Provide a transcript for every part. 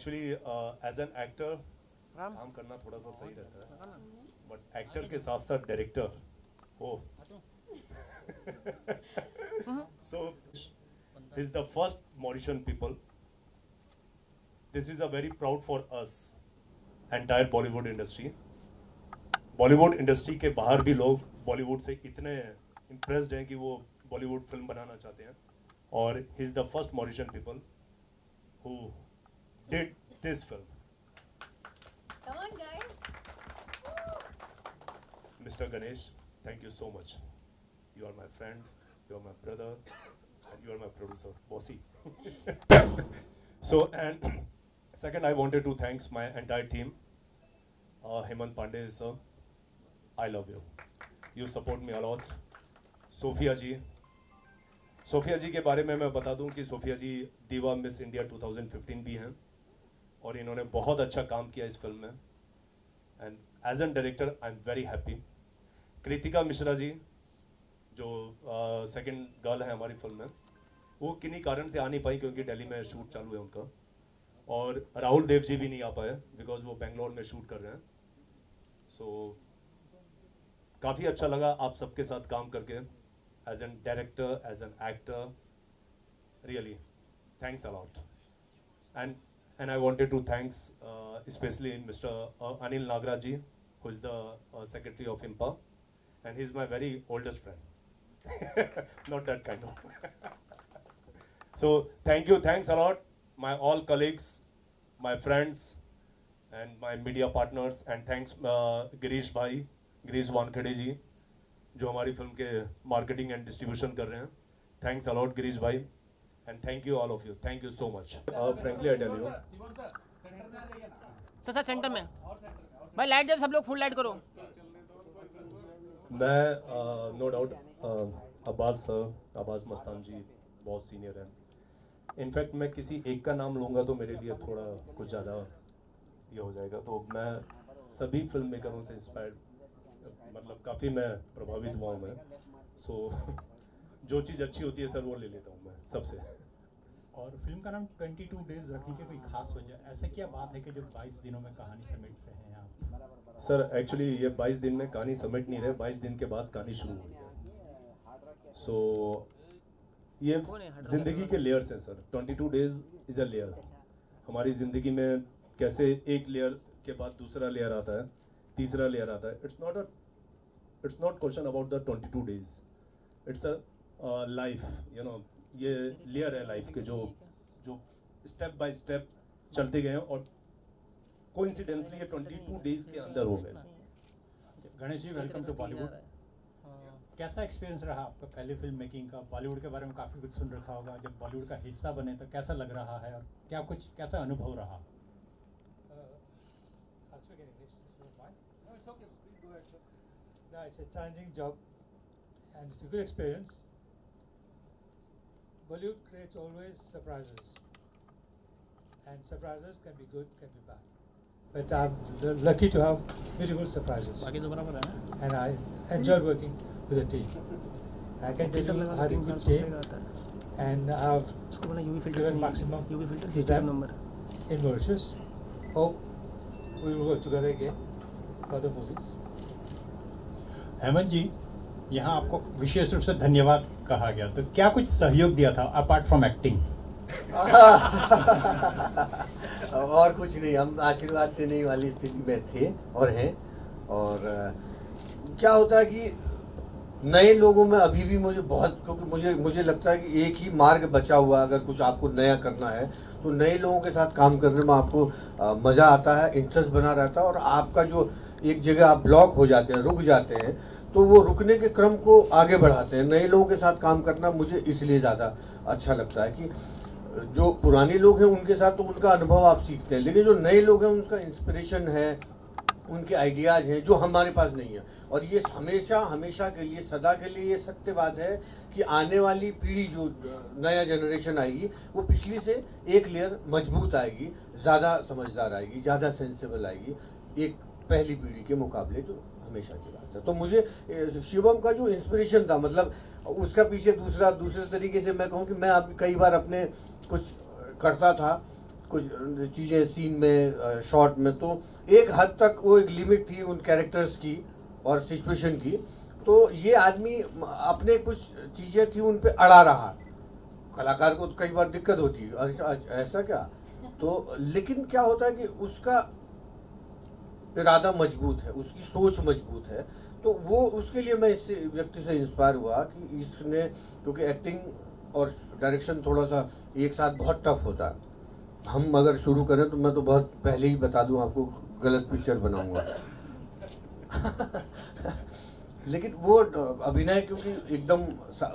Actually as an actor काम करना थोड़ा सा सही रहता है, बट एक्टर के साथ साथ डायरेक्टर हो so he's the first Mauritian people. This is a very proud for us, entire Bollywood industry. Bollywood industry के बाहर भी लोग बॉलीवुड से इतने इम्प्रेस्ड हैं कि वो बॉलीवुड फिल्म बनाना चाहते हैं, और he is the first Mauritian people who did this film. Come on, guys. Mr. Ganesh, thank you so much. You are my friend, you are my brother, and you are my producer, bossy. So, and second, I wanted to thank my entire team. Hemant Pandey sir, I love you. You support me a lot. Sophia ji के बारे में मैं बता दूं कि Sophia जी दीवा miss India 2015 भी हैं, और इन्होंने बहुत अच्छा काम किया इस फिल्म में, and as an director I am very happy. Kritika Mishra ji जो सेकंड गर्ल है हमारी फिल्म में, वो किन्हीं कारण से आ नहीं पाई क्योंकि दिल्ली में शूट चालू है उनका, और राहुल देव जी भी नहीं आ पाए बिकॉज वो बेंगलोर में शूट कर रहे हैं. सो काफ़ी अच्छा लगा आप सबके साथ काम करके, as an director, as an actor. Really thanks a lot. And I wanted to thanks especially Mr. Anil Nagraj ji, who is the secretary of IMPA, and he's my very oldest friend. Not that kind of. So thank you, thanks a lot, my all colleagues, my friends, and my media partners, and thanks Girish bhai, Girish Wankhede ji, जो हमारी film के marketing and distribution कर रहे हैं. Thanks a lot Girish भाई. And thank you all of you. Thank you so much. Frankly, I tell you. Sir centre में भाई light दे, सब लोग फुल लाइट करो. मैं नो डाउट अब्बास मस्तान जी बहुत सीनियर हैं. इनफैक्ट मैं किसी एक का नाम लूँगा तो मेरे लिए थोड़ा कुछ ज़्यादा ये हो जाएगा, तो मैं सभी फिल्म मेकरों से इंस्पायर्ड, मतलब काफ़ी मैं प्रभावित हुआ हूँ मैं. सो जो चीज़ अच्छी होती है सर वो ले लेता हूँ मैं सबसे. और फिल्म का नाम 22 डेज रखने की कोई खास वजह, ऐसा क्या बात है कि जो 22 दिनों में कहानी समेट रहे हैं आप? सर एक्चुअली ये 22 दिन में कहानी समेट नहीं रहे, 22 दिन के बाद कहानी शुरू हुई है. सो ये ज़िंदगी के लेयर्स हैं sir. 22 days is a layer. हमारी ज़िंदगी में कैसे एक लेयर के बाद दूसरा लेयर आता है, तीसरा लेयर आता है. It's not question about the 22 days. It's a life, you know, ये लेयर है लाइफ के जो स्टेप बाय स्टेप चलते गए हैं, और कोइंसिडेंसली ये 22 डेज के अंदर हो गए. Ganesh ji, welcome to Bollywood. कैसा एक्सपीरियंस रहा आपका पहले फिल्म मेकिंग का? बॉलीवुड के बारे में काफ़ी कुछ सुन रखा होगा, जब बॉलीवुड का हिस्सा बने तो कैसा लग रहा है, और क्या कुछ कैसा अनुभव रहा? It's a challenging job and it's a good experience. Bollywood creates always surprises, and surprises can be good, can be bad. But I'm lucky to have beautiful surprises, and I enjoyed working with a team. I can tell you I had a good team, and I have given maximum to them in Mauritius. Hope we will work together again for other movies. Hemant जी, यहाँ आपको विशेष रूप से धन्यवाद कहा गया, तो क्या कुछ सहयोग दिया था अपार्ट फ्रॉम एक्टिंग? और कुछ नहीं, हम आशीर्वाद देने वाली स्थिति में थे और हैं. और क्या होता है कि नए लोगों में अभी भी मुझे बहुत, क्योंकि मुझे लगता है कि एक ही मार्ग बचा हुआ है. अगर कुछ आपको नया करना है तो नए लोगों के साथ काम करने में आपको मज़ा आता है, इंटरेस्ट बना रहता है, और आपका जो एक जगह आप ब्लॉक हो जाते हैं, रुक जाते हैं, तो वो रुकने के क्रम को आगे बढ़ाते हैं. नए लोगों के साथ काम करना मुझे इसलिए ज़्यादा अच्छा लगता है कि जो पुराने लोग हैं उनके साथ तो उनका अनुभव आप सीखते हैं, लेकिन जो नए लोग हैं उनका इंस्पिरेशन है, उनके आइडियाज़ हैं जो हमारे पास नहीं है. और ये हमेशा के लिए, सदा के लिए ये सत्य बात है कि आने वाली पीढ़ी, जो नया जनरेशन आएगी, वो पिछली से एक लेयर मजबूत आएगी, ज़्यादा समझदार आएगी, ज़्यादा सेंसिबल आएगी एक पहली पीढ़ी के मुकाबले, जो हमेशा की बात है. तो मुझे शिवम का जो इंस्पिरेशन था, मतलब उसका पीछे दूसरे तरीके से मैं कहूँ कि मैं कई बार अपने कुछ करता था कुछ चीज़ें सीन में शॉट में, तो एक हद तक वो एक लिमिट थी उन कैरेक्टर्स की और सिचुएशन की। तो ये आदमी अपने कुछ चीज़ें थी उन पे अड़ा रहा। कलाकार को कई बार दिक्कत होती है, अरे ऐसा क्या, तो लेकिन क्या होता है कि उसका इरादा मजबूत है, उसकी सोच मजबूत है। तो वो उसके लिए मैं इस व्यक्ति से इंस्पायर हुआ कि इसने, क्योंकि एक्टिंग और डायरेक्शन थोड़ा सा एक साथ बहुत टफ होता है। हम अगर शुरू करें तो मैं तो बहुत पहले ही बता दूं आपको, गलत पिक्चर बनाऊंगा। लेकिन वो अभिनय क्योंकि एकदम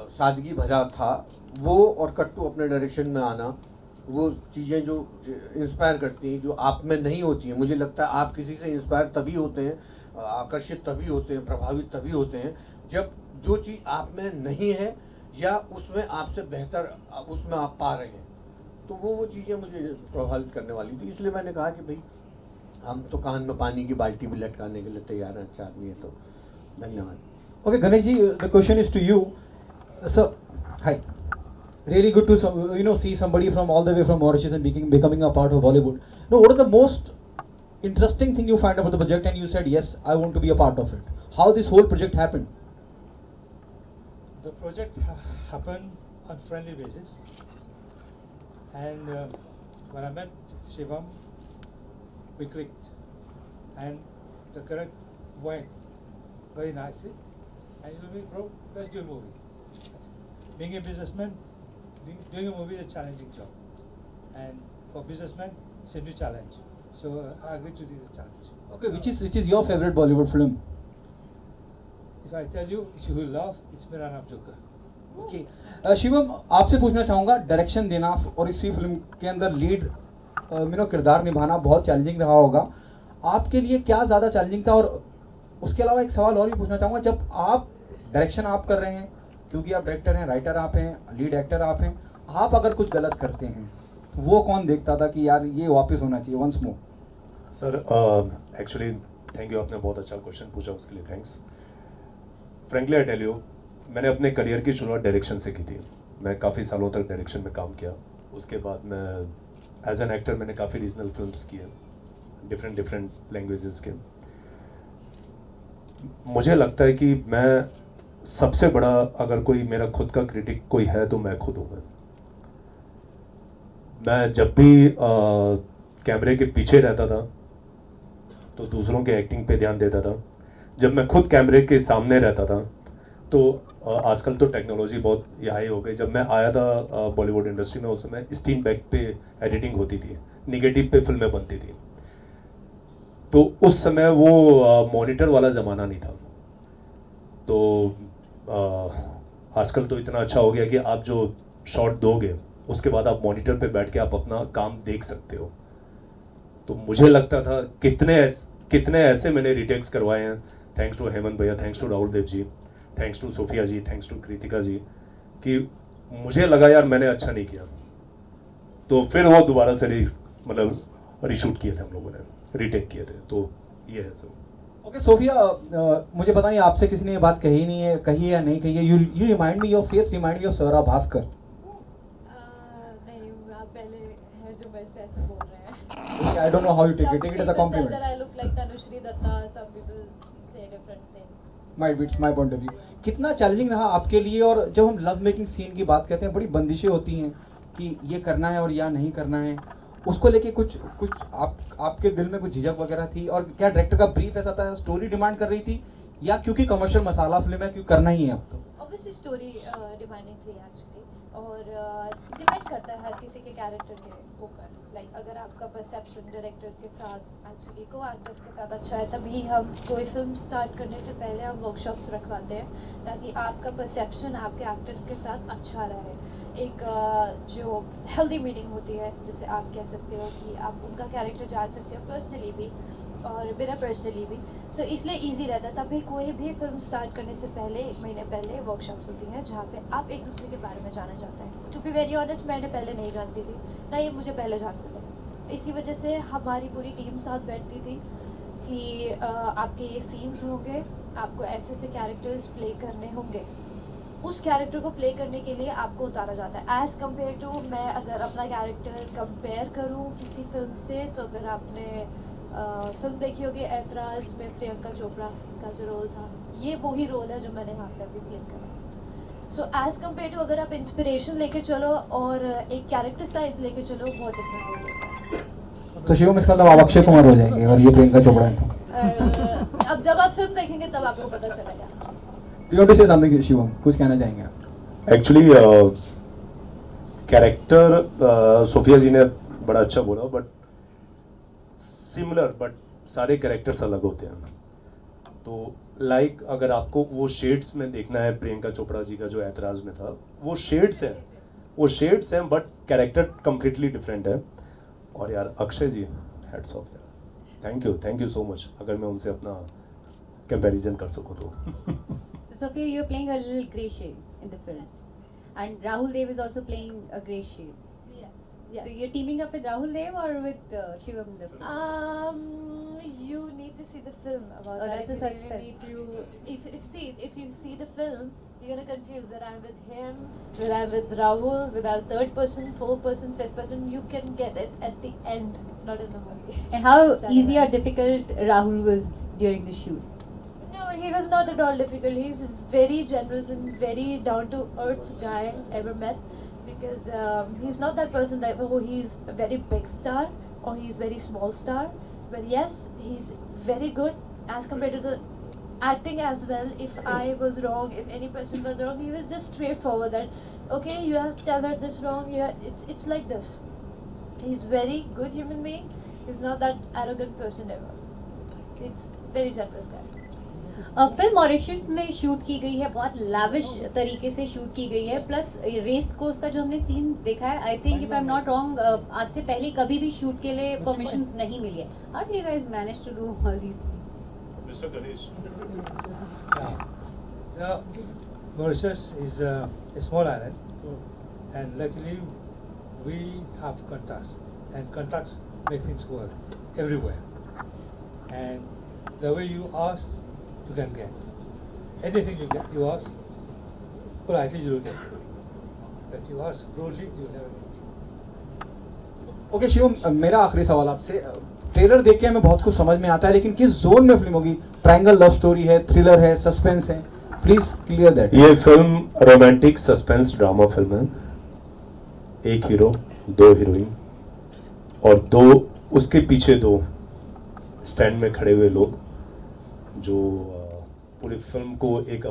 सादगी भरा था, वो और कट्टू अपने डायरेक्शन में आना, वो चीज़ें जो इंस्पायर करती हैं, जो आप में नहीं होती हैं। मुझे लगता है आप किसी से इंस्पायर तभी होते हैं, आकर्षित तभी होते हैं, प्रभावित तभी होते हैं जब जो चीज़ आप में नहीं है या उसमें आपसे बेहतर उसमें आप पा रहे हैं। तो वो चीज़ें मुझे प्रभावित करने वाली थी, इसलिए मैंने कहा कि भाई हम तो कान में पानी की बाल्टी भी लटकाने के लिए तैयार हैं, अच्छा आदमी है तो। धन्यवाद। Okay, Ganesh ji, the question is to you. So, hi. Really good to see somebody from all the way from Mauritius and becoming a part of Bollywood. No, what is the most interesting thing you find about the project and you said yes, I want to be a part of it? How this whole project happened? The project happened on friendly basis, and when I met Shivam, we clicked, and the current went very nicely, and he told me, bro, let's do a movie. That's it. Being a businessman, doing a movie is a challenging job, and for businessmen, it's a new challenge. So I agreed to do this challenge. Okay, which is your favorite Bollywood film? If I tell you, you will laugh. It's Mera Naam Joker. Okay. Shivam, आपसे पूछना चाहूँगा, direction देना और इसी film के अंदर lead किरदार निभाना बहुत चैलेंजिंग रहा होगा। आपके लिए क्या ज़्यादा चैलेंजिंग था? और उसके अलावा एक सवाल और भी पूछना चाहूँगा, जब आप डायरेक्शन आप कर रहे हैं, क्योंकि आप डायरेक्टर हैं, राइटर आप हैं, लीड एक्टर आप हैं, आप अगर कुछ गलत करते हैं तो वो कौन देखता था कि यार ये वापस होना चाहिए, once more? Sir actually thank you, आपने बहुत अच्छा क्वेश्चन पूछा, उसके लिए thanks. Frankly I tell you, मैंने अपने करियर की शुरुआत डायरेक्शन से की थी। मैं काफ़ी सालों तक डायरेक्शन में काम किया। उसके बाद मैं एज एन एक्टर मैंने काफ़ी रीजनल फिल्म्स किए, डिफरेंट लैंग्वेजेस के। मुझे लगता है कि मैं सबसे बड़ा, अगर कोई मेरा खुद का क्रिटिक कोई है तो मैं खुद हूँ। मैं जब भी कैमरे के पीछे रहता था तो दूसरों के एक्टिंग पे ध्यान देता था। जब मैं खुद कैमरे के सामने रहता था तो आजकल तो टेक्नोलॉजी बहुत हाई हो गई। जब मैं आया था बॉलीवुड इंडस्ट्री में, उस समय स्टीम बैग पे एडिटिंग होती थी, निगेटिव पे फिल्में बनती थी। तो उस समय वो मॉनिटर वाला ज़माना नहीं था। तो आजकल तो इतना अच्छा हो गया कि आप जो शॉट दोगे उसके बाद आप मॉनिटर पे बैठ के आप अपना काम देख सकते हो। तो मुझे लगता था कितने ऐसे मैंने रिटेक्स करवाए हैं, थैंक्स टू हेमंत भैया, thanks to Rahul Dev ji, thanks to Sophia ji, thanks to Kritika ji, कि मुझे लगा यार मैंने अच्छा नहीं किया। तो फिर वो दोबारा से रीशूट किए थे हम लोगों ने, रीटेक किए थे। तो ये है सब। ओके सोफिया, मुझे पता नहीं आपसे किसी ने ये बात कही नहीं है, कही है या नहीं कही है, you remind me, your face remind me of Swara Bhaskar. नहीं, आप पहले हैं जो मेरे से ऐसे बोल रहे हैं। Okay, I don't know how you take it. Take it as a compliment. Some people say that I look like Tanushri Datta. Some people say different things. Might be, it's my point of view. कितना challenging रहा आपके लिए? और जब हम love making scene की बात करते हैं, बड़ी बंदिशें होती हैं कि ये करना है और या नहीं करना है, उसको लेके कुछ आपके दिल में कुछ झिझक वगैरह थी? और क्या डायरेक्टर का ब्रीफ ऐसा था, स्टोरी डिमांड कर रही थी, या क्योंकि कमर्शियल मसाला फिल्म है, क्योंकि करना ही है अब तो? Obviously स्टोरी डिमांडिंग थी एक्चुअली, और डिपेंड करता है हर किसी के कैरेक्टर के ऊपर। लाइक अगर आपका परसेप्शन डायरेक्टर के साथ, एक्चुअली को एक्टर्स के साथ अच्छा है, तभी हम कोई फिल्म स्टार्ट करने से पहले हम वर्कशॉप्स रखवाते हैं, ताकि आपका परसेप्शन आपके एक्टर के साथ अच्छा रहे। एक जो हेल्दी मीटिंग होती है, जिसे आप कह सकते हो कि आप उनका कैरेक्टर जान सकते हो पर्सनली भी और बिना पर्सनली भी। सो इसलिए ईजी रहता है। तभी कोई भी फिल्म स्टार्ट करने से पहले 1 महीने पहले वर्कशॉप्स होती हैं, जहाँ पे आप एक दूसरे के बारे में जाना चाहते हैं। टू बी वेरी ऑनेस्ट, मैंने पहले नहीं जानती थी, ना ये मुझे पहले जानते थे। इसी वजह से हमारी पूरी टीम साथ बैठती थी कि आपके ये सीन्स होंगे, आपको ऐसे ऐसे कैरेक्टर्स प्ले करने होंगे, उस कैरेक्टर को प्ले करने के लिए आपको उतारा जाता है। एज़ कम्पेयर टू मैं अगर अपना कैरेक्टर कंपेयर करूँ किसी फिल्म से, तो अगर आपने फिल्म देखी होगी ऐतराज़ में प्रियंका चोपड़ा का जो रोल था, ये वही रोल है जो मैंने यहाँ पे अभी प्ले करा। सो एज़ कम्पेयर टू अगर आप इंस्पिरेशन लेके चलो और एक कैरेक्टर साइज लेके चलो, बहुत डिफरेंट रोल होता है। तो शिवम इसका मतलब आप अक्षय कुमार हो जाएंगे और ये प्रियंका चोपड़ा है तो अब जब आप फिल्म देखेंगे तब आपको पता चलेगा। Do you want to say something Shivam, कुछ कहना चाहेंगे आप? एक्चुअली कैरेक्टर सोफिया जी ने बड़ा अच्छा बोला, बट सिमिलर, बट सारे कैरेक्टर्स अलग होते हैं। तो लाइक अगर आपको वो शेड्स में देखना है प्रियंका चोपड़ा जी का जो ऐतराज़ में था, वो शेड्स हैं बट कैरेक्टर कम्प्लीटली डिफरेंट है। और यार अक्षय जी, हेड्स ऑफ यार, थैंक यू सो मच। अगर मैं उनसे अपना कंपैरिजन कर सकूँ तो So Sophia, you're playing a little grey shade in the film, and Rahul Dev is also playing a grey shade. Yes. So you're teaming up with Rahul Dev or with Shivam the film? You need to see the film about that. That's a If you suspense. need to, if you see the film, you're gonna confuse that I'm with him, that I'm with Rahul, without third person, fourth person, fifth person. You can get it at the end, not in the movie. And how Sorry, easy or man. difficult Rahul was during the shoot? No, he was not at all difficult. He's very generous and very down to earth guy ever met, because he's not that person that he's a very big star or he's very small star. But yes, he's very good as compared to the acting as well. If I was wrong, if any person was wrong, he was just straightforward that okay, you have to tell her this wrong. It's like this. He's very good human being. He's not that arrogant person ever. So it's very generous guy. Film Mauritius में shoot की गई है, बहुत lavish तरीके से shoot की गई है, प्लस रेस कोर्स का जो हमने सीन देखा है, I think if I am not wrong, आज से पहले कभी भी शूट के लिए परमिशंस नहीं मिली है। How do you guys manage to do all this? Mister Ganesh, Mauritius is a small island, and luckily we have contacts, and contacts make things work everywhere. And the way you ask, you can get anything you ask politely, you will get it. But you ask rudely, you will never get it. Okay Shivam, मेरा आखिरी सवाल आपसे, trailer देख के हमें बहुत कुछ समझ में आता है, लेकिन किस जोन में फिल्म होगी? ट्रायंगल लव स्टोरी है, थ्रिलर है, सस्पेंस है? Please clear that. ये film romantic suspense drama film है। एक हीरो, दो हीरोइन और दो उसके पीछे दो स्टैंड में खड़े हुए लोग जो पूरी फिल्म को एक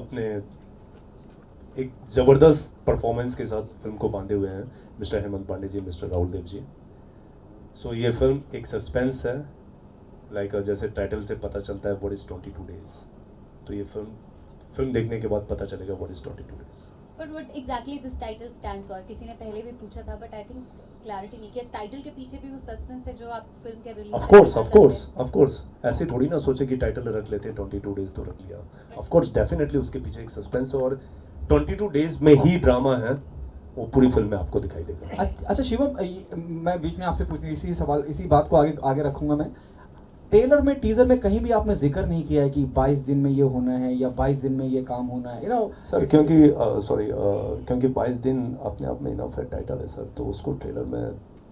ज़बरदस्त परफॉर्मेंस के साथ फिल्म को बांधे हुए हैं, मिस्टर हेमंत पांडे जी, मिस्टर राहुल देव जी। सो ये फिल्म एक सस्पेंस है, लाइक जैसे टाइटल से पता चलता है व्हाट इज़ 22 डेज। तो ये फिल्म देखने के बाद पता चलेगा what is 22 days. But what exactly this title stands for? किसी ने पहले भी पूछा था, बट आई थिंक क्लैरिटी नहीं किया। टाइटल के पीछे भी वो सस्पेंस है जो आप फिल्म के रिलीज ऑफ कोर्स ऐसे थोड़ी ना सोचे कि टाइटल रख लेते हैं 22 डेज तो रख लिया। ऑफ कोर्स डेफिनेटली उसके पीछे एक सस्पेंस है और 22 डेज में ही ड्रामा है, वो पूरी फिल्म में आपको दिखाई देगा। अच्छा शिवम, मैं बीच में आपसे पूछने इसी बात को आगे रखूंगा मैं। ट्रेलर में, टीजर में कहीं भी आपने जिक्र नहीं किया है कि 22 दिन में ये होना है या 22 दिन में ये काम होना है, सर, क्योंकि 22 दिन अपने आप में इनफ है टाइटल है सर, तो उसको ट्रेलर में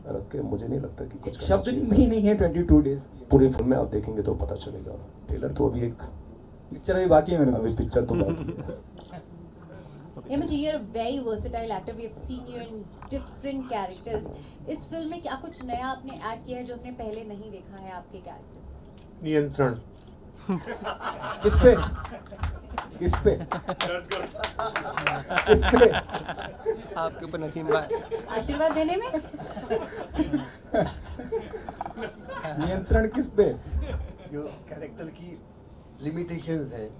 रख के मुझे नहीं लगता कि कुछ शब्द भी नहीं है 22 डेज। पूरी फिल्म में आप देखेंगे तो पता चलेगा। ट्रेलर तो अभी पिक्चर अभी बाकी है मेरे दोस्त। पिक्चर तो बाकी है। Hemant, you're a very versatile actor. We have seen you in different characters. इस फिल्म में क्या कुछ नया आपने ऐड किया है जो हमने पहले नहीं देखा है आपके कैरेक्टर्स में? नियंत्रण। किस पे? आपके ऊपर नसीम भाई आशीर्वाद देने में? नियंत्रण किस पे? जो कैरेक्टर की लिमिटेशंस हैं,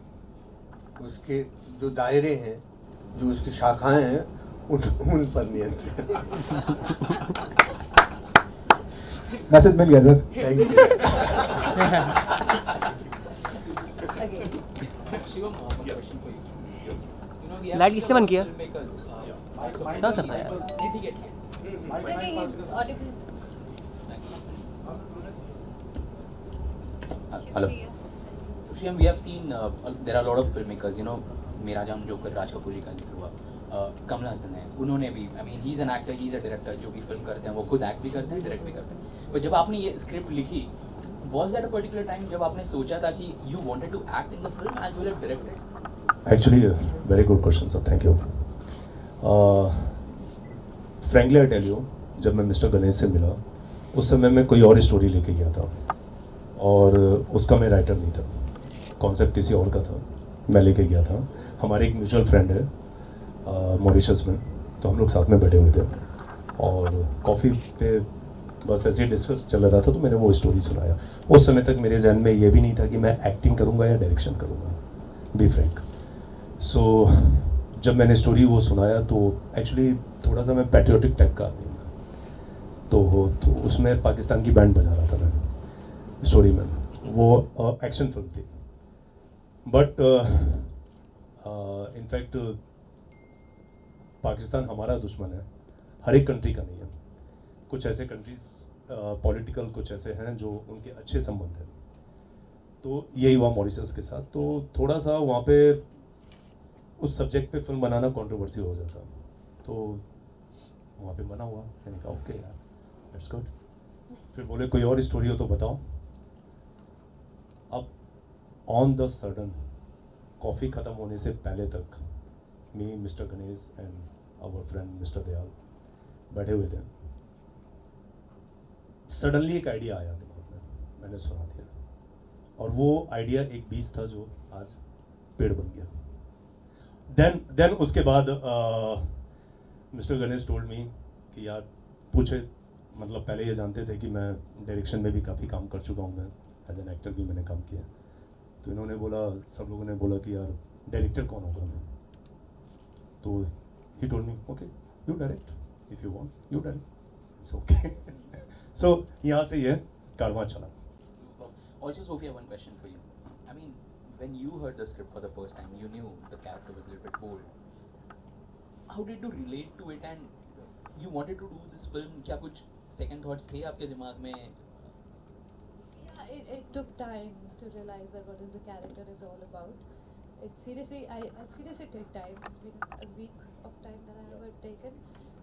उसके जो दायरे हैं, जो उसकी शाखाएं हैं, उन पर नियंत्रण। मैसेज मिल गया सर। Thank you. लाइट किसने बंद किया? क्या कर रहा है यार? Hello. So Shyam, we have seen there are a lot of filmmakers, मेरा जाम जोकर राज कपूर जी का जिक्र हुआ, कमल हसन है, उन्होंने भी I mean he is an actor, he is a director, जो भी फिल्म करते हैं वो खुद एक्ट भी करते हैं, डायरेक्ट भी करते हैं। पर जब आपने ये स्क्रिप्ट लिखी, was that a particular time जब आपने सोचा था कि you wanted to act in the film as well as direct it? Actually, very good question, sir. Thank you. Frankly, I tell you, जब मैं मिस्टर गणेश से मिला, उस समय मैं कोई और स्टोरी लेके गया था और उसका मैं राइटर नहीं था, कॉन्सेप्ट किसी और का था, मैं लेके गया था। हमारे एक म्यूचुअल फ्रेंड है मॉरिशस में, तो हम लोग साथ में बैठे हुए थे और कॉफ़ी पे बस ऐसे ही डिस्कस चल रहा था, तो मैंने वो स्टोरी सुनाया। उस समय तक मेरे जहन में ये भी नहीं था कि मैं एक्टिंग करूँगा या डायरेक्शन करूँगा, बी फ्रैंक। सो जब मैंने स्टोरी वो सुनाया तो एक्चुअली थोड़ा सा मैं पैट्रियोटिक टाइप का आदमी हूँ, तो उसमें पाकिस्तान की बैंड बजा रहा था मैं स्टोरी में, वो एक्शन फिल्म थी। बट इनफैक्ट पाकिस्तान हमारा दुश्मन है, हर एक कंट्री का नहीं है। कुछ ऐसे कंट्रीज पॉलिटिकल कुछ ऐसे हैं जो उनके अच्छे संबंध हैं, तो यही हुआ मॉरिशस के साथ। तो थोड़ा सा वहाँ पे उस सब्जेक्ट पे फिल्म बनाना कंट्रोवर्सी हो जाता, तो वहाँ पे मना हुआ। मैंने कहा ओके यार, दैट्स गुड। फिर बोले कोई और स्टोरी हो तो बताओ। अब ऑन द सडन कॉफ़ी ख़त्म होने से पहले तक me, mister Ganesh and our friend mister Dayal बैठे हुए थे। सडनली एक आइडिया आया दिमाग में, मैंने सुना दिया, और वो आइडिया एक बीज था जो आज पेड़ बन गया। देन उसके बाद मिस्टर गणेश टोल्ड मी कि यार पूछे, मतलब पहले ये जानते थे कि मैं डायरेक्शन में भी काफ़ी काम कर चुका हूँ, मैं एज एन एक्टर भी मैंने काम किया। तो इन्होंने बोला, सब लोगों ने बोला कि यार डायरेक्टर कौन होगा। तो he told me okay you direct, if you want you direct, it's okay. So यहाँ से ये कारवां चला। Also, Sophia, one question for you. I mean, when you heard the script for the first time, you knew the character was a little bit bold. How did you relate to it, and you wanted to do this film? क्या कुछ second thoughts थे आपके दिमाग में? Yeah, it took time to realize that what is the character is all about. It seriously, I seriously took time. It's been a week of time that I have taken.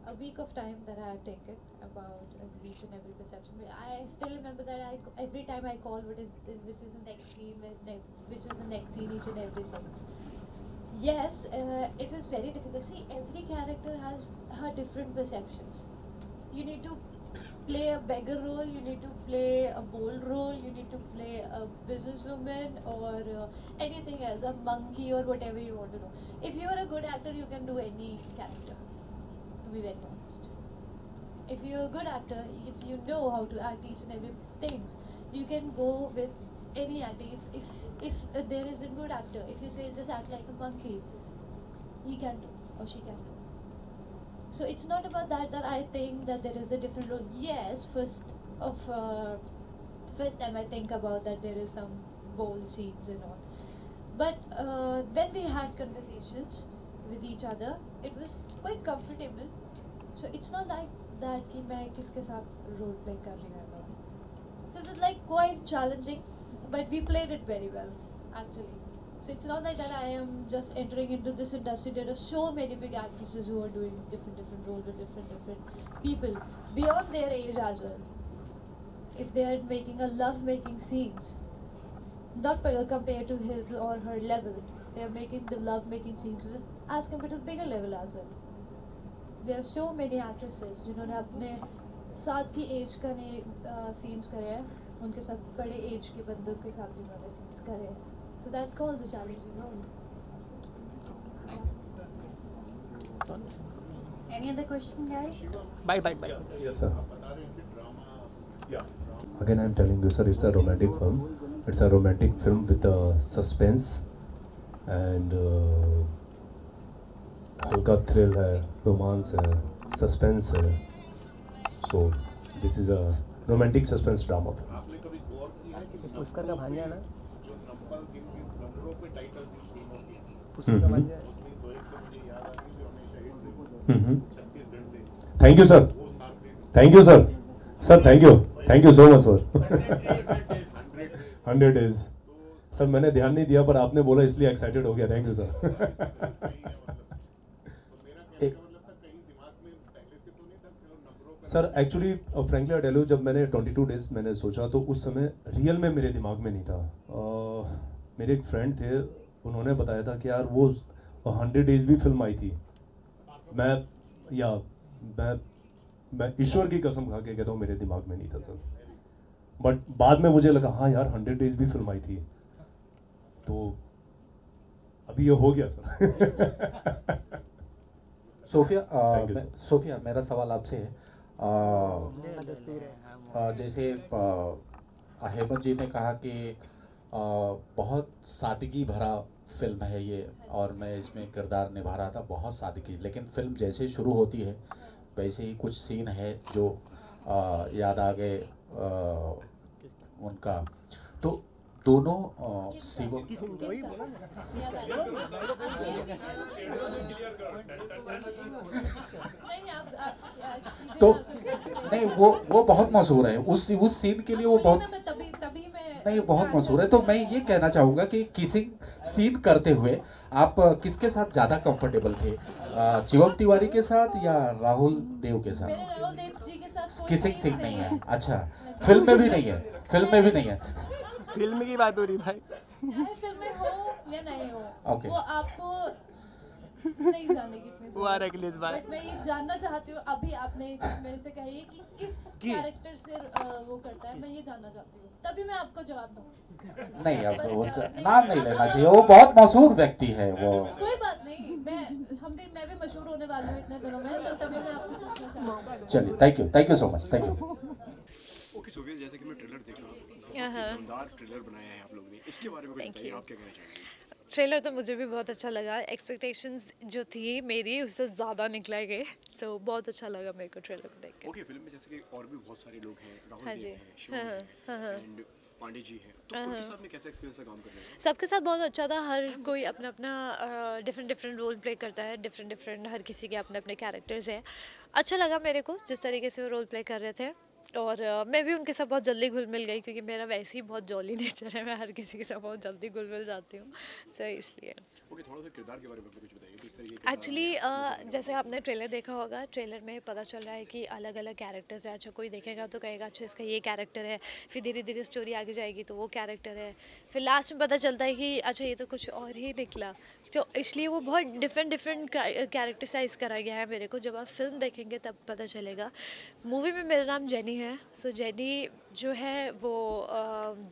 A week of time that I had taken about each and every perception. I still remember that every time I call which is the next scene, which is the next scene, each and everything. Yes, it was very difficult. See, every character has her different perceptions. You need to play a beggar role, you need to play a bold role, you need to play a businesswoman or anything else, a monkey or whatever you want to do. If you are a good actor, you can do any character. To be very honest, if you're a good actor, if you know how to act each and every things, you can go with any acting. If there is a good actor, if you say just act like a monkey, he can do or she can do. So it's not about that I think that there is a different role. Yes, first time I think about that there is some bold scenes and all, but when we had conversations with each other, it was quite comfortable. So it's not that कि मैं किसके साथ role play कर रही हूँ. So it's like quite challenging, but we played it very well actually. So it's not like that I am just entering into this industry. There are so many big actresses who are doing different roles with different people beyond their age as well. If they are making a love-making scenes, not compared to his or her level, they are making the love-making scenes with as compared to bigger level as well. There are so many actresses जिन्होंने अपने साथ की as का scenes करे हैं, उनके साथ बड़े एज के बंदों के साथ भी उन्होंने सीन्स करे हैं. So that calls the challenging role. Any other question, guys? Bye. Yes, sir. Yeah. Again, I'm telling you, sir, it's a romantic film. It's a romantic film with suspense and हल्का thrill है, romance है, suspense है. So this is a romantic suspense drama film. Pushkar का भांजा है ना? Thank you, sir. Thank you, sir. Sir, thank you. Thank you so much, sir. 100 days. Sir मैंने ध्यान नहीं दिया पर आपने बोला इसलिए एक्साइटेड हो गया, thank you sir. Sir actually frankly I tell you, जब मैंने 22 डेज मैंने सोचा तो उस समय रियल में मेरे दिमाग में नहीं था। मेरे एक फ्रेंड थे, उन्होंने बताया था कि यार वो 100 डेज भी फिल्म आई थी। मैं ईश्वर की कसम खा के कहता हूँ मेरे दिमाग में नहीं था सर, बट बाद में मुझे लगा हाँ यार 100 डेज भी फिल्म आई थी, तो अभी ये हो गया सर। सोफिया मेरा सवाल आपसे है, जैसे हेमंत जी ने कहा कि बहुत सादगी भरा फिल्म है ये, और मैं इसमें किरदार निभा रहा था बहुत सादगी, लेकिन फिल्म जैसे ही शुरू होती है वैसे ही कुछ सीन है जो याद आ गए उनका, तो दोनों शिवम तो नहीं, वो बहुत मशहूर है उस सीन के लिए, वो बहुत नहीं बहुत मशहूर है। तो मैं ये कहना चाहूँगा कि किसिंग सीन करते हुए आप किसके साथ ज़्यादा कंफर्टेबल थे, शिवम तिवारी के साथ या राहुल देव के साथ? राहुल देव जी के साथ किसिंग सीन नहीं है। अच्छा, फिल्म में भी नहीं है, फिल्म में भी नहीं है। फिल्म की बात हो रही भाई, चाहे फिल्म में हो या नहीं हो, Okay. वो आपको नहीं जानने की इतनी वो आ रहा है कि इस बार बट मैं ये जानना चाहती हूँ, अभी आपने चीज मेरे से कही कि किस कैरेक्टर से वो करता है, मैं ये जानना चाहती हूँ, तभी मैं आपको जवाब दूँ। नहीं, अब वो नाम नहीं लेना चाहिए, वो बहुत मशहूर व्यक्ति है वो। कोई बात नहीं, मैं भी मशहूर होने वाली हूँ इतने दिनों में, तो तभी मैं आपसे पूछना चाहती हूँ। चलिए, thank you so much, thank you. Okay Sofia, जैसे कि मैं ट्रेलर देख रहा हूँ, शानदार ट्रेलर बनाया है आप लोगों ने, इसके बारे में कुछ बताइए, आप क्या कहना चाहेंगे? ट्रेलर तो मुझे भी बहुत अच्छा लगा, एक्सपेक्टेशंस जो थी मेरी उससे ज़्यादा निकला गए, सो बहुत अच्छा लगा मेरे को ट्रेलर को देख के। ओके, फिल्म में जैसे कि और भी बहुत सारे लोग हैं, राहुल हाँ देव जी, हैं, शिवम हैं, एंड पांडे जी हैं, तो उनके साथ में कैसा एक्सपीरियंस है काम करने में? सबके साथ बहुत अच्छा था, हर कोई अपना अपना डिफरेंट रोल प्ले करता है, डिफरेंट हर किसी के अपने अपने कैरेक्टर्स हैं। अच्छा लगा मेरे को जिस तरीके से वो रोल प्ले कर रहे थे, और मैं भी उनके साथ बहुत जल्दी घुल मिल गई, क्योंकि मेरा वैसे ही बहुत जॉली नेचर है, मैं हर किसी के साथ बहुत जल्दी घुल मिल जाती हूँ, सो इसलिए। ओके, थोड़ा सा किरदार के बारे में कुछ बताइए, किस तरीके के? एक्चुअली जैसे आपने ट्रेलर देखा होगा, ट्रेलर में पता चल रहा है कि अलग अलग कैरेक्टर्स हैं। अच्छा, कोई देखेगा तो कहेगा अच्छा इसका ये कैरेक्टर है, फिर धीरे धीरे स्टोरी आगे जाएगी तो वो कैरेक्टर है, फिर लास्ट में पता चलता है कि अच्छा ये तो कुछ और ही निकला, तो इसलिए वो बहुत डिफरेंट कैरेक्टराइज करा गया है मेरे को। जब आप फिल्म देखेंगे तब पता चलेगा। मूवी में मेरा नाम जेनी है, सो जेनी जो है वो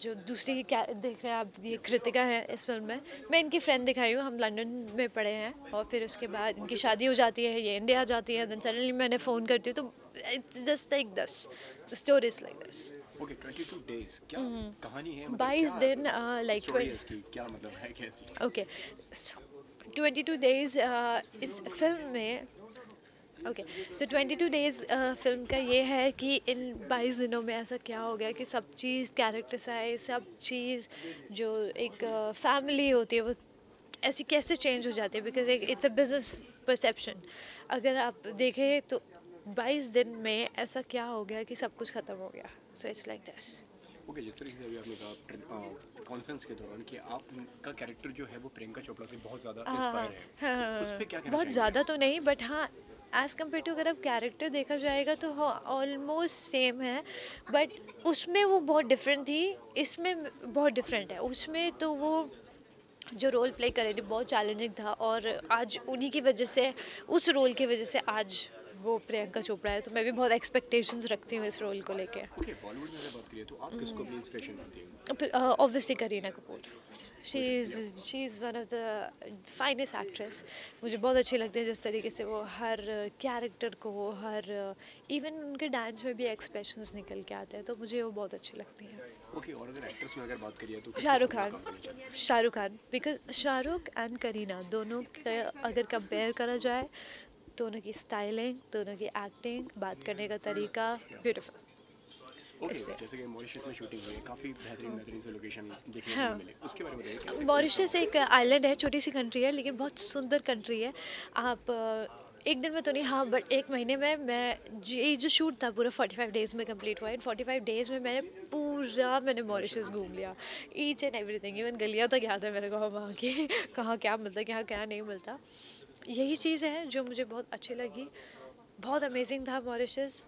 जो दूसरी देख रहे हैं आप, ये कृतिका है इस फिल्म में, मैं इनकी फ्रेंड दिखाई हूँ, हम लंदन में पढ़े हैं, और फिर उसके बाद इनकी शादी हो जाती है, ये इंडिया आ जाती है, देन सडनली मैंने फ़ोन करती हूँ, तो it's just like this, the story is like this. Okay, 22 days क्या कहानी है? 22 दिन लाइक क्या मतलब है, कैसे? ओके, 22 डेज इस फिल्म में, ओके, सो 22 डेज़ फिल्म का ये है कि इन 22 दिनों में ऐसा क्या हो गया कि सब चीज़ कैरेक्टराइज, सब चीज़ जो एक फैमिली होती है वो ऐसी कैसे चेंज हो जाती है, because it's a business perception. अगर आप देखें तो 22 दिन में ऐसा क्या हो गया कि सब कुछ ख़त्म हो गया, so it's like this. Okay, जिस तरीके से अभी आपने कहा कॉन्फ्रेंस के दौरान कि आपका कैरेक्टर जो है वो प्रियंका चोपड़ा से बहुत ज़्यादा इंस्पायर है, उस पे क्या कहना बहुत ज़्यादा तो नहीं, बट हाँ एज़ कम्पेयर टू अगर अब कैरेक्टर देखा जाएगा तो हाँ ऑलमोस्ट सेम है, बट उसमें वो बहुत डिफरेंट थी, इसमें बहुत डिफरेंट है। उसमें तो वो जो रोल प्ले कर रही थी बहुत चैलेंजिंग था, और आज उन्हीं की वजह से, उस रोल की वजह से आज वो प्रियंका चोपड़ा है, तो मैं भी बहुत एक्सपेक्टेशंस रखती हूँ इस रोल को लेके। ओके, बॉलीवुड में बात करिए तो आप किसको अपनी इंस्पिरेशन मानती हैं? Obviously Kareena Kapoor, she is one of the finest actress. मुझे बहुत अच्छी लगती है जिस तरीके से वो हर कैरेक्टर को, हर इवन उनके डांस में भी एक्सप्रेशंस निकल के आते हैं, तो मुझे वो बहुत अच्छी लगती है। ओके, और अगर एक्ट्रेस में अगर बात करिए तो शाहरुख खान, बिकॉज शाहरुख एंड करीना दोनों का अगर कंपेयर करा जाए, दोनों की स्टाइलिंग, दोनों की एक्टिंग, बात करने का तरीका ब्यूटीफुल। ओके, जैसे कि मॉरिशस में शूटिंग हुई है, काफ़ी बेहतरीन से लोकेशन देखने को मिले, उसके बारे में बताइए। मॉरिशस एक आइलैंड है, छोटी सी कंट्री है, लेकिन बहुत सुंदर कंट्री है। आप एक दिन में तो नहीं, हाँ, बट एक महीने में ये जो शूट था पूरा 45 डेज़ में कंप्लीट हुआ। इन 45 डेज़ में मैंने मॉरिशस घूम लिया, ईच एंड एवरीथिंग। इवन गलियाँ तक याद है मेरे को वहाँ की, कहाँ क्या मिलता है, कहाँ क्या नहीं मिलता। यही चीज़ है जो मुझे बहुत अच्छी लगी। बहुत अमेजिंग था मॉरिशस।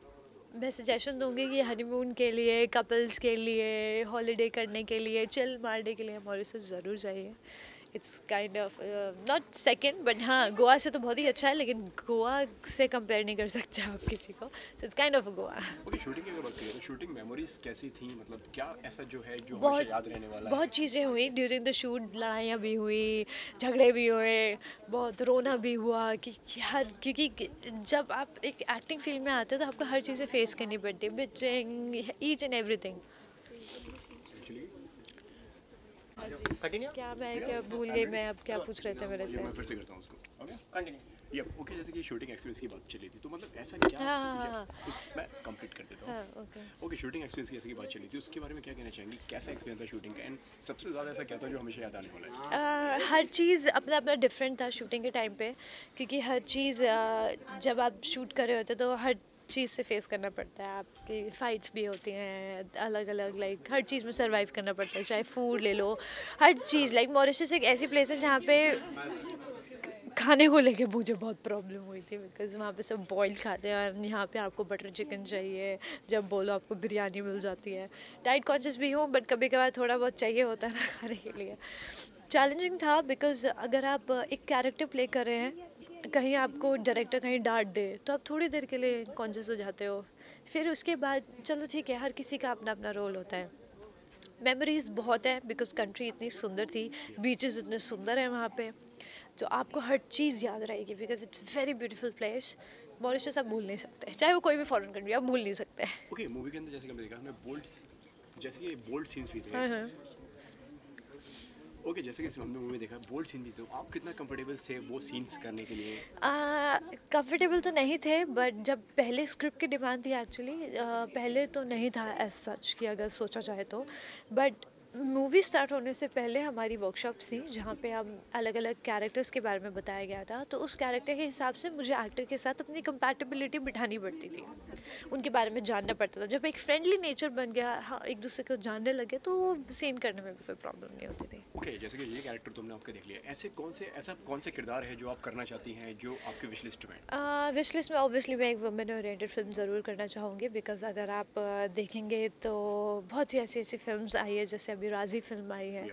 मैं सजेशन दूंगी कि हनीमून के लिए, कपल्स के लिए, हॉलीडे करने के लिए, चिल मारने के लिए मॉरिशस ज़रूर जाइए। It's kind of not second, but हाँ, गोवा से तो बहुत ही अच्छा है, लेकिन गोवा से कंपेयर नहीं कर सकते आप किसी को। So it's kind of a Goa. Okay, shooting की अगर बात करें तो शूटिंग मेमोरीज कैसी थी? मतलब क्या ऐसा जो है जो हमेशा याद रहने वाला है? बहुत चीज़ें हुई ड्यूरिंग द शूट। लड़ाइयाँ भी हुई, झगड़े भी हुए, बहुत रोना भी हुआ क्योंकि जब आप एक एक्टिंग फील्ड में आते हो तो आपको हर चीज़ें फेस करनी पड़ती है, बिचिंग, ईच एंड एवरीथिंग। क्या भूल गई मैं, अब क्या पूछ रहे थे मेरे से? मैं फिर से करता हूँ उसको। Okay, continue. ओके, जैसे कि शूटिंग एक्सपीरियंस की बात चली थी, तो मतलब ऐसा क्या मैं कंप्लीट कर देता हूँ। ओके, शूटिंग एक्सपीरियंस की जैसे की बात चली थी, उसके बारे में क्या कहना चाहेंगी? कैसा एक्सपीरियंस था शूटिंग का, एंड सबसे ज़्यादा ऐसा क्या था जो हमेशा याद आने वाला है? हर चीज़ अपना अपना डिफरेंट था शूटिंग के टाइम पे, क्योंकि हर चीज़ जब आप शूट कर रहे होते तो हर चीज़ से फेस करना पड़ता है। आपकी फ़ाइट्स भी होती हैं अलग अलग, लाइक हर चीज़ में सर्वाइव करना पड़ता है। चाहे फूड ले लो, हर चीज़। लाइक मॉरिशस एक ऐसी प्लेस है जहाँ पे खाने को लेके मुझे बहुत प्रॉब्लम हुई थी, बिकॉज वहाँ पे सब बॉयल खाते हैं और यहाँ पे आपको बटर चिकन चाहिए, जब बोलो आपको बिरयानी मिल जाती है। डाइट कॉन्शियस भी हूँ, बट कभी कभार थोड़ा बहुत चाहिए होता है ना खाने के लिए। चैलेंजिंग था, बिकॉज अगर आप एक कैरेक्टर प्ले कर रहे हैं, कहीं आपको डायरेक्टर कहीं डांट दे तो आप थोड़ी देर के लिए कॉन्शियस हो जाते हो, फिर उसके बाद चलो ठीक है, हर किसी का अपना अपना रोल होता है। मेमोरीज़ बहुत हैं, बिकॉज कंट्री इतनी सुंदर थी, बीचेस इतने सुंदर हैं वहाँ पे, तो आपको हर चीज़ याद रहेगी, because it's very beautiful place. Mauritius आप भूल नहीं सकते, चाहे वो कोई भी फॉरेन कंट्री, आप भूल नहीं सकते। ओके, मूवी के अंदर जैसे कि हमने देखा, हमने जैसे कि बोल्ड सीन्स भी थे। ओके, जैसे कि हमने मूवी देखा, बोल्ड सीन भी थे, आप कितना कंफर्टेबल थे वो सीन्स करने के लिए? कंफर्टेबल तो नहीं थे, बट जब पहले स्क्रिप्ट की डिमांड थी एक्चुअली, पहले तो नहीं था एज सच कि अगर सोचा जाए तो, बट मूवी स्टार्ट होने से पहले हमारी वर्कशॉप्स थी जहाँ पे हम अलग अलग कैरेक्टर्स के बारे में बताया गया था, तो उस कैरेक्टर के हिसाब से मुझे एक्टर के साथ अपनी कंपैटिबिलिटी बिठानी पड़ती थी, उनके बारे में जानना पड़ता था। जब एक फ्रेंडली नेचर बन गया, हाँ, एक दूसरे को जानने लगे, तो वो सीन करने में भी कोई प्रॉब्लम नहीं होती थी। ओके, जैसे कि ये कैरेक्टर तुमने आपके देख लिया, ऐसा कौन से किरदार है जो आप करना चाहती हैं, जो आपकी विश लिस्ट में? विश लिस्ट में ऑब्वियसली मैं एक वुमेन ओरिएंटेड फिल्म ज़रूर करना चाहूँगी, बिकॉज अगर आप देखेंगे तो बहुत सी ऐसी फिल्म्स आई है, जैसे अभी राजी फिल्म आई है,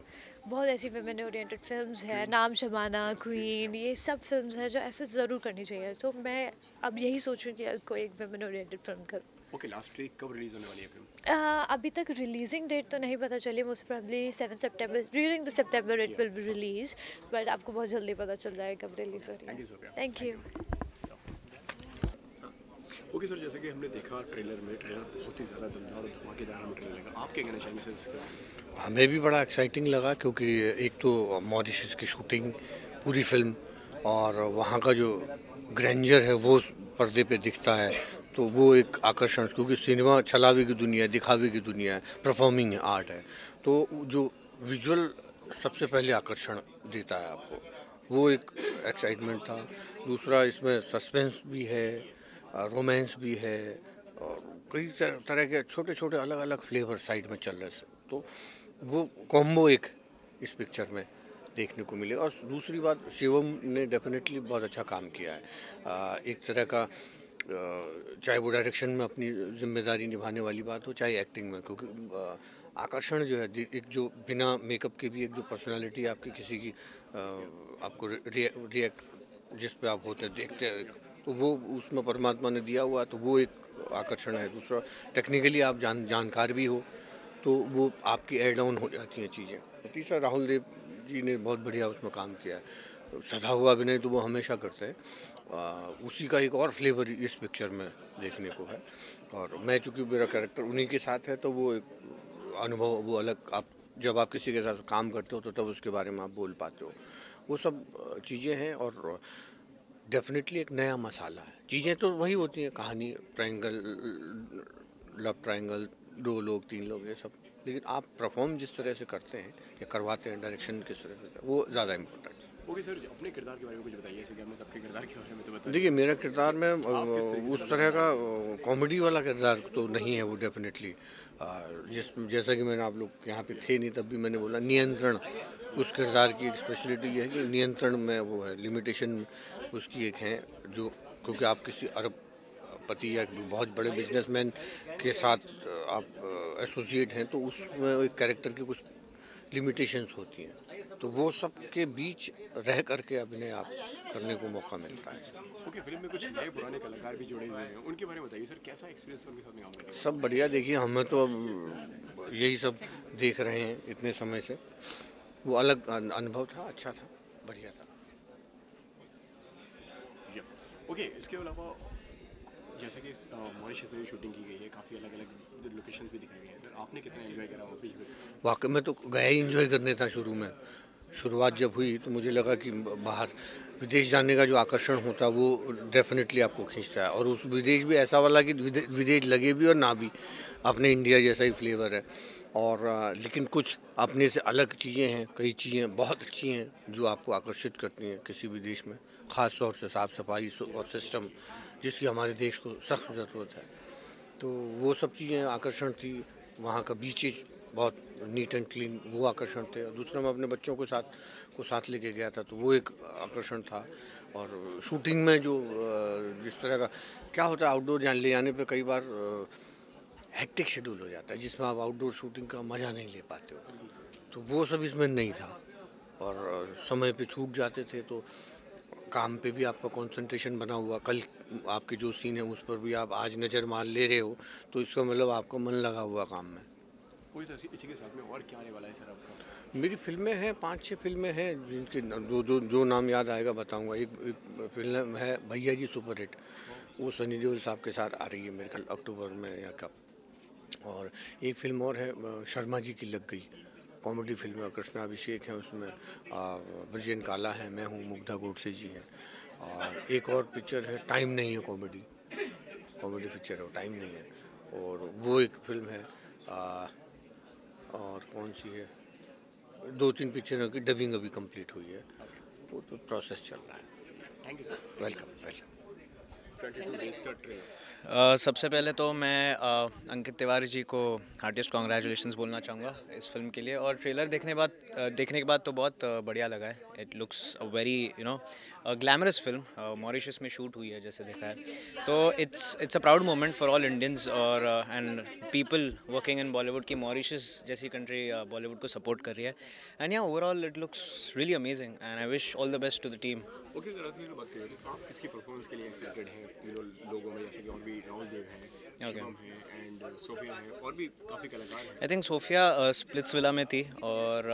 बहुत ऐसी वुमेन ओरिएंटेड फिल्म्स है, नाम शबाना, क्वीन, ये सब फिल्म्स हैं जो ऐसे ज़रूर करनी चाहिए। तो मैं अब यही सोचूँ कि कोई एक वुमेन ओरिएंटेड फिल्म करूँ। ओके, लास्ट वीक कब रिलीज होने वाली है फिल्म? अभी तक रिलीजिंग डेट तो नहीं पता चली, most probably 7 September, during the September it will be release, but आपको बहुत जल्दी पता चल जाएगा कब रिलीज हो रही है। Thank you. ओके सर, जैसे कि हमने देखा ट्रेलर बहुत ही ज़्यादा दमदार और धमाकेदार हमें ट्रेलर लगा, आप क्या कहना चाहेंगे सर इसके? हमें भी बड़ा एक्साइटिंग लगा, क्योंकि एक तो मॉरिशस की शूटिंग पूरी फिल्म और वहाँ का जो ग्रैंडर है वो पर्दे पे दिखता है, तो वो एक आकर्षण, क्योंकि सिनेमा छलावे की दुनिया है, दिखावे की दुनिया है, परफॉर्मिंग आर्ट है, तो जो विजुअल सबसे पहले आकर्षण देता है आपको, वो एक एक्साइटमेंट था। दूसरा, इसमें सस्पेंस भी है, रोमांस भी है, और कई तरह के छोटे छोटे अलग अलग फ्लेवर साइड में चल रहे हैं, तो वो कॉम्बो एक इस पिक्चर में देखने को मिले। और दूसरी बात, शिवम ने डेफिनेटली बहुत अच्छा काम किया है, एक तरह का, चाहे वो डायरेक्शन में अपनी जिम्मेदारी निभाने वाली बात हो, चाहे एक्टिंग में, क्योंकि आकर्षण जो है, एक जो बिना मेकअप के भी एक जो पर्सनालिटी आपकी किसी की आपको रिएक्ट जिस पे आप होते हैं, देखते हैं, तो वो उसमें परमात्मा ने दिया हुआ, तो वो एक आकर्षण है। दूसरा, टेक्निकली आप जानकार भी हो, तो वो आपकी एड डाउन हो जाती हैं चीज़ें। तीसरा, राहुल देव जी ने बहुत बढ़िया उसमें काम किया है, सधा हुआ अभिनय तो वो हमेशा करते हैं, उसी का एक और फ्लेवर इस पिक्चर में देखने को है। और मैं चूँकि मेरा कैरेक्टर उन्हीं के साथ है, तो वो एक अनुभव वो अलग, आप जब आप किसी के साथ काम करते हो तो तब उसके बारे में आप बोल पाते हो, वो सब चीज़ें हैं। और डेफिनेटली एक नया मसाला है, चीज़ें तो वही होती हैं, कहानी, ट्रायंगल, लव ट्रायंगल, 2 लोग 3 लोग, ये सब, लेकिन आप परफॉर्म जिस तरह से करते हैं या करवाते हैं, डायरेक्शन किस तरह से, वो ज़्यादा इम्पोर्टेंट है। ओके सर, अपने किरदार के बारे में कुछ बताइए, जैसे कि आपने सबके किरदार के बारे में तो बताया। देखिए मेरा किरदार में उस तरह का कॉमेडी वाला किरदार तो नहीं है वो डेफिनेटली। जैसा कि मैंने आप लोग यहाँ पे थे नहीं तब भी मैंने बोला नियंत्रण उस किरदार की एक स्पेशलिटी ये है कि नियंत्रण में वो है, लिमिटेशन उसकी एक है जो, क्योंकि आप किसी अरबपति या बहुत बड़े बिजनेसमैन के साथ आप एसोसिएट हैं तो उसमें एक कैरेक्टर की कुछ लिमिटेशंस होती हैं, तो वो सब के बीच रह करके अभिनय आप करने को मौका मिलता है। ओके, फिल्म में कुछ नए पुराने कलाकार भी जुड़े हुए हैं, उनके बारे में बताइए सर, कैसा एक्सपीरियंस उनके साथ में काम करना? सब बढ़िया। देखिए हमें तो अब यही सब देख रहे हैं इतने समय से, वो अलग अनुभव था, अच्छा था, बढ़िया था। ओके, इसके अलावा जैसा कि मॉरिशस में भी शूटिंग की गई है, काफ़ी अलग अलग लोकेशंस भी दिखाई गई हैं सर, आपने कितना एंजॉय करा वो भी? वाकई में तो गया ही एंजॉय करने था। शुरुआत जब हुई तो मुझे लगा कि बाहर विदेश जाने का जो आकर्षण होता है वो डेफिनेटली आपको खींचता है, और उस विदेश भी ऐसा वाला कि विदेश लगे भी और ना भी, अपने इंडिया जैसा ही फ्लेवर है। और लेकिन कुछ अपने से अलग चीज़ें हैं, कई चीज़ें बहुत अच्छी हैं जो आपको आकर्षित करती हैं किसी भी देश में, ख़ास तौर से साफ़ सफाई और सिस्टम जिसकी हमारे देश को सख्त ज़रूरत है। तो वो सब चीज़ें आकर्षण थी। वहाँ का बीचेज बहुत नीट एंड क्लीन, वो आकर्षण थे। दूसरा मैं अपने बच्चों के साथ लेके गया था तो वो एक आकर्षण था। और शूटिंग में जो जिस तरह का क्या होता है, आउटडोर ले जाने पे कई बार हेक्टिक शेड्यूल हो जाता है जिसमें आप आउटडोर शूटिंग का मज़ा नहीं ले पाते हो, तो वो सब इसमें नहीं था। और समय पे छूट जाते थे तो काम पे भी आपका कंसंट्रेशन बना हुआ, कल आपके जो सीन है उस पर भी आप आज नज़र मार ले रहे हो, तो इसका मतलब आपका मन लगा हुआ काम में। कोई सर इसी के साथ में और क्या आने वाला है सर आपका? मेरी फिल्में हैं, 5-6 फिल्में हैं जिनके जो नाम याद आएगा बताऊंगा। एक फिल्म है भैया जी सुपरहिट, वो सनी देओल साहब के साथ आ रही है मेरे ख्याल अक्टूबर में या कब। और एक फिल्म और है शर्मा जी की लग गई, कॉमेडी फिल्म है, कृष्णा अभिषेक है उसमें, ब्रजेन काला है, मैं हूँ, मुग्धा गोडसे जी हैं। और एक और पिक्चर है टाइम नहीं है, कॉमेडी पिक्चर है, टाइम नहीं है। और वो एक फिल्म है और कौन सी है, 2-3 पिक्चरों की डबिंग अभी कंप्लीट हुई है, वो तो प्रोसेस चल रहा है। Thank you sir. Welcome. 22 days का ट्रेलर। सबसे पहले तो मैं अंकित तिवारी जी को हार्टिएस्ट कॉन्ग्रेचुलेशंस बोलना चाहूँगा इस फिल्म के लिए। और ट्रेलर देखने के बाद तो बहुत बढ़िया लगा है। It looks a very glamorous film, Mauritius में शूट हुई है जैसे देखा है, तो it's a proud moment for all Indians और and people working in Bollywood की मॉरिशस जैसी कंट्री बॉलीवुड को सपोर्ट कर रही है। एंड या overall it looks really amazing and I wish all the best to the team. Okay sir, अभी बात करें तो आप इसकी परफॉर्मेंस के लिए एक्साइटेड हैं तीनों लोगों में, जैसे कि और भी राहुल देव हैं, शिवम हैं एंड सोफिया हैं, और भी काफ़ी कलाकार हैं। आई थिंक सोफिया स्प्लिट्सविला में थी और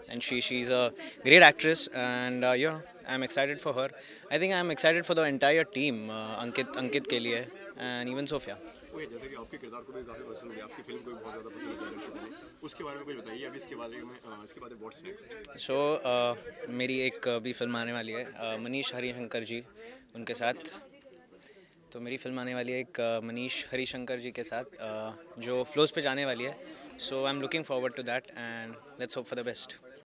and she is a great actress and you know I am excited for her. I think I am excited for the entire team, Ankit के लिए एंड इवन सोफिया। ओके, जैसे कि आपके किरदार को भी काफ़ी पसंद है, आपकी फिल्म को भी बहुत ज़्यादा पसंद है दर्शकों ने, उसके बारे में कुछ बताइए। अभी इसके बाद व्हाट्स नेक्स्ट? सो मेरी एक भी फिल्म आने वाली है मनीष हरिशंकर जी उनके साथ, तो मेरी फिल्म आने वाली है एक मनीष हरिशंकर जी के साथ जो फ्लोज पे जाने वाली है। So I am looking forward to that and let's hope for the best.